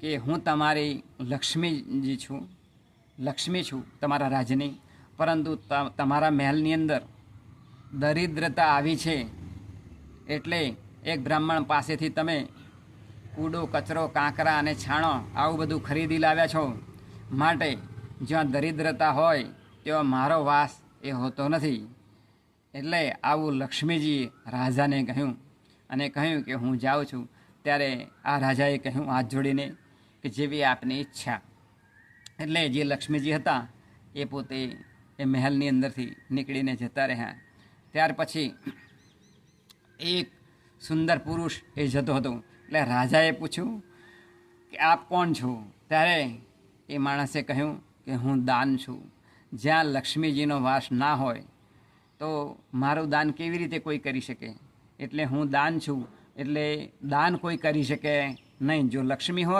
કે હું તમારી લક્ષ્મી છું તમારા રાજની, પરંતુ તમારા મહેલની અંદર દરિદ્રતા આવી છે, એટલે એક બ્રાહ્મણ પાસેથી તમે કૂડો, કચરો, કાંકરા અને છાણો આવું બધું ખરીદી લાવ્યા છો. માટે જ્યાં દરિદ્રતા હોય ત્યાં મારો વાસ એ હોતો નથી. એટલે આવું લક્ષ્મીજીએ રાજાને કહ્યું અને કહ્યું કે હું જાઉં છું. ત્યારે આ રાજાએ કહ્યું હાથ જોડીને કે જેવી આપની ઈચ્છા. એટલે જે લક્ષ્મીજી હતા એ પોતે એ મહેલની અંદરથી નીકળીને જતા રહ્યા. ત્યાર પછી એક સુંદર પુરુષ એ જતો હતો. એટલે રાજાએ પૂછ્યું કે આપ કોણ છો? ત્યારે એ માણસે કહ્યું કે હું દાન છું. જ્યાં લક્ષ્મીજીનો વાસ ના હોય તો મારું દાન કેવી રીતે કોઈ કરી શકે? એટલે હું દાન છું, એટલે દાન કોઈ કરી શકે નહીં. જો લક્ષ્મી હોય